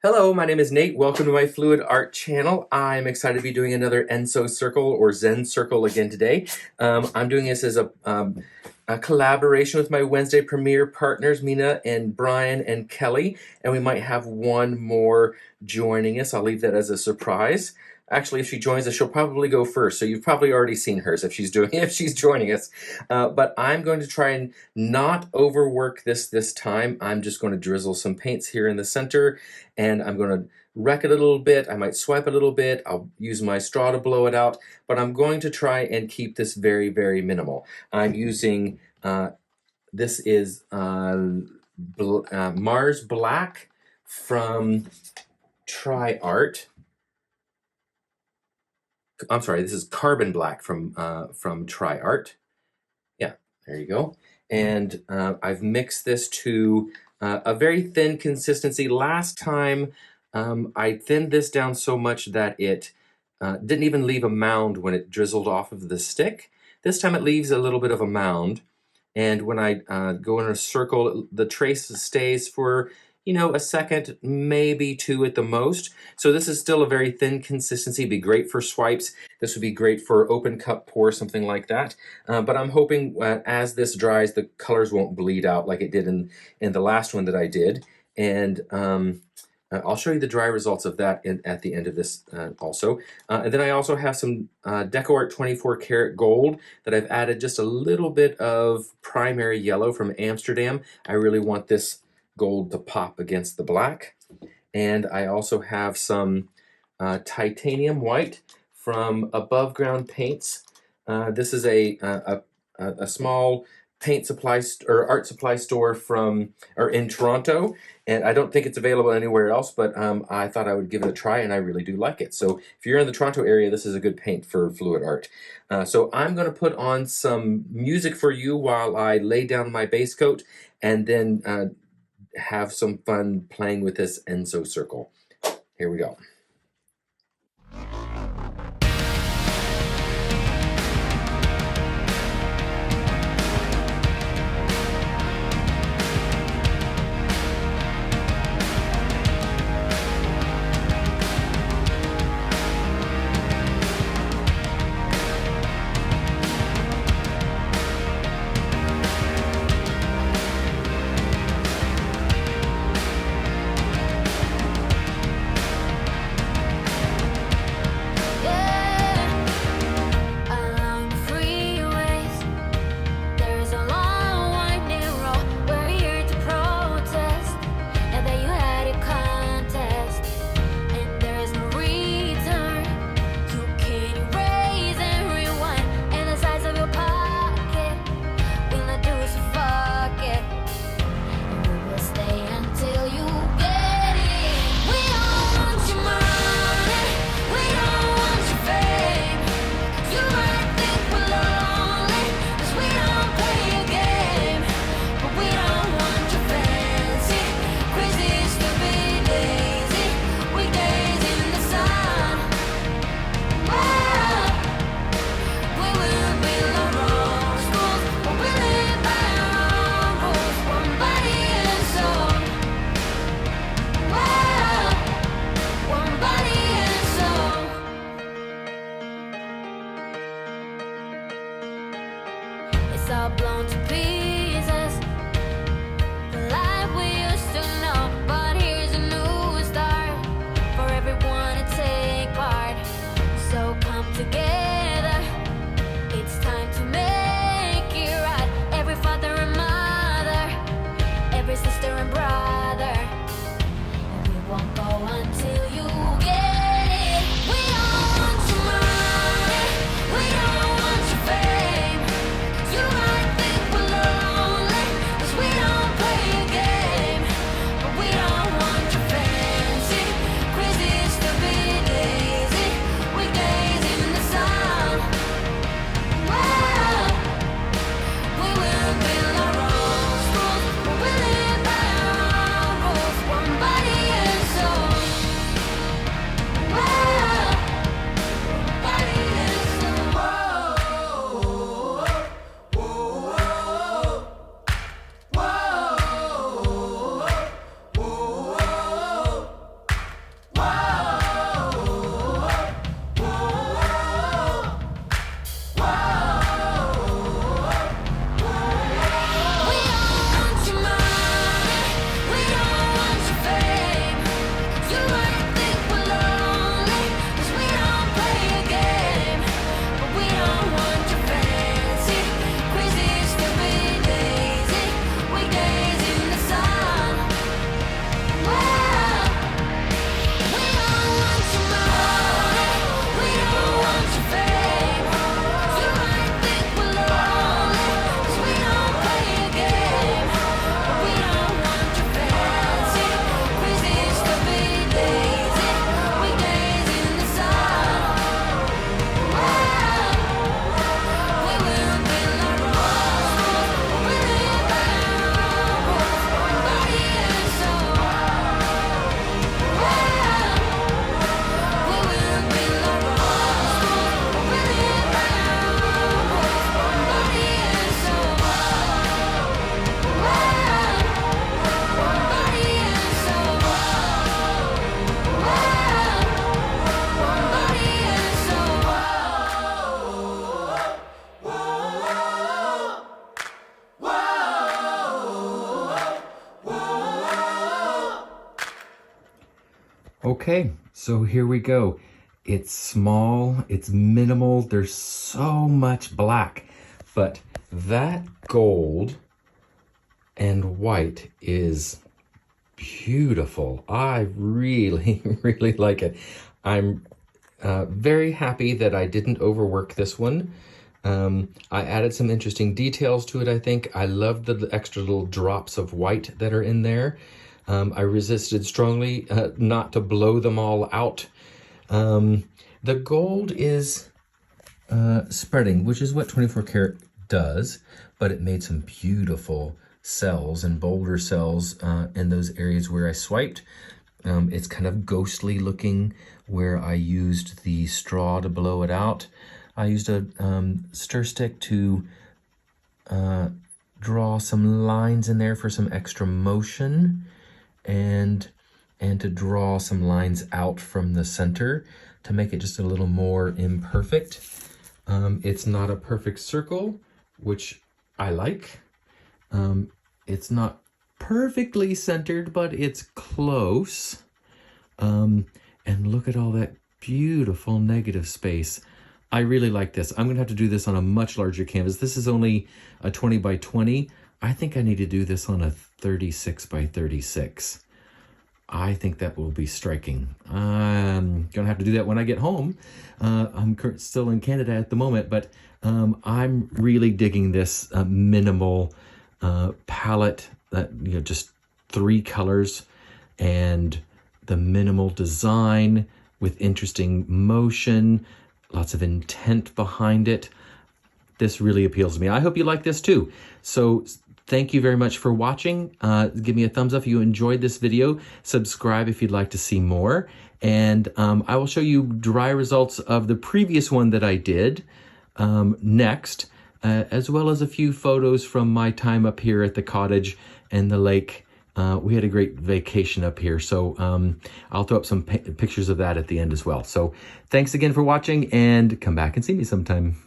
Hello, my name is Nate. Welcome to my Fluid Art channel. I'm excited to be doing another Enso circle or Zen circle again today. I'm doing this as a collaboration with my Wednesday premiere partners, Mina and Brian and Kelly, and we might have one more joining us. I'll leave that as a surprise. Actually, if she joins us, she'll probably go first, so you've probably already seen hers if she's joining us. But I'm going to try and not overwork this time. I'm just going to drizzle some paints here in the center, and I'm going to wreck it a little bit. I might swipe a little bit. I'll use my straw to blow it out, but I'm going to try and keep this very, very minimal. I'm using, this is Mars Black from DecoArt. I'm sorry, this is Carbon Black from DecoArt. Yeah, there you go. And I've mixed this to a very thin consistency. Last time I thinned this down so much that it didn't even leave a mound when it drizzled off of the stick. This time it leaves a little bit of a mound. And when I go in a circle, the trace stays for, you know, a second, maybe two at the most. So this is still a very thin consistency. Be great for swipes. This would be great for open cup pour, something like that. But I'm hoping as this dries, the colors won't bleed out like it did in the last one that I did. And I'll show you the dry results of that at the end of this also. And then I also have some DecoArt 24 karat gold that I've added just a little bit of primary yellow from Amsterdam. I really want this gold to pop against the black. And I also have some titanium white from Above Ground Paints. This is a small paint supply or art supply store in Toronto, and I don't think it's available anywhere else, but I thought I would give it a try, and I really do like it. So if you're in the Toronto area, this is a good paint for fluid art. So I'm going to put on some music for you while I lay down my base coat, and then have some fun playing with this Enso circle. Here we go. Okay, so here we go. It's small, it's minimal, there's so much black, but that gold and white is beautiful. I really, really like it. I'm very happy that I didn't overwork this one. I added some interesting details to it, I think. I love the extra little drops of white that are in there. I resisted strongly not to blow them all out. The gold is spreading, which is what 24 karat does, but it made some beautiful cells and bolder cells in those areas where I swiped. It's kind of ghostly looking where I used the straw to blow it out. I used a stir stick to draw some lines in there for some extra motion, and to draw some lines out from the center to make it just a little more imperfect. It's not a perfect circle, which I like. It's not perfectly centered, but it's close. And look at all that beautiful negative space. I really like this. I'm gonna have to do this on a much larger canvas. This is only a 20 by 20. I think I need to do this on a 36 by 36. I think that will be striking. I'm gonna have to do that when I get home. I'm still in Canada at the moment, but I'm really digging this minimal palette, just 3 colors and the minimal design with interesting motion, lots of intent behind it. This really appeals to me. I hope you like this too. So thank you very much for watching. Give me a thumbs up if you enjoyed this video. Subscribe if you'd like to see more. And I will show you dry results of the previous one that I did next, as well as a few photos from my time up here at the cottage and the lake. We had a great vacation up here, so I'll throw up some pictures of that at the end as well. So thanks again for watching, and come back and see me sometime.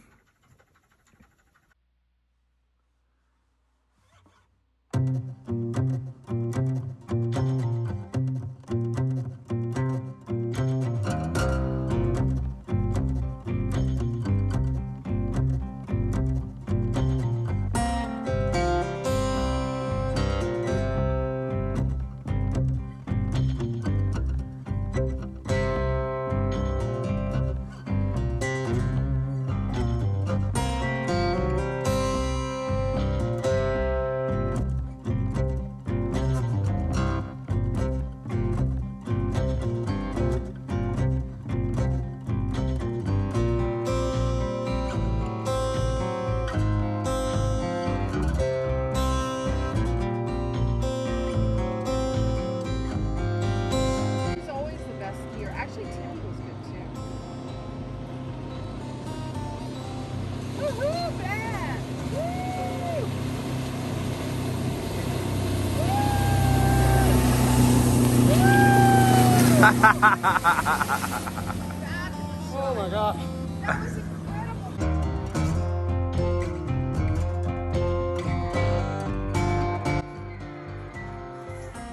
Oh my gosh. That was incredible.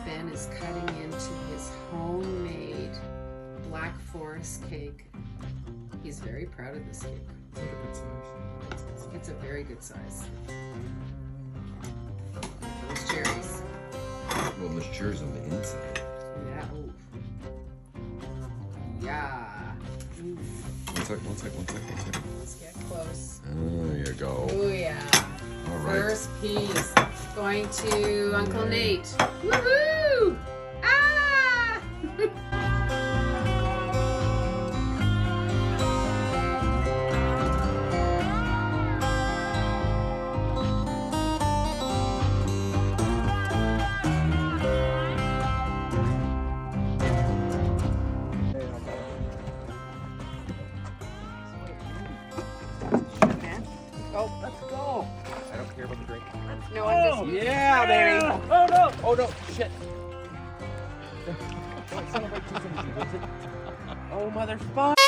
Ben is cutting into his homemade Black Forest cake. He's very proud of this cake. It's a very good size. Those cherries. Well, there's cherries on the inside. Yeah. Ooh. Yeah. Ooh. One sec. Let's get close. There you go. Oh yeah. All right. First piece going to Uncle Nate. Woohoo! Ah! Oh, let's go. I don't care about the drink. No, I'm just. Yeah, baby. Oh no. Oh no. Shit. Oh, motherfucker.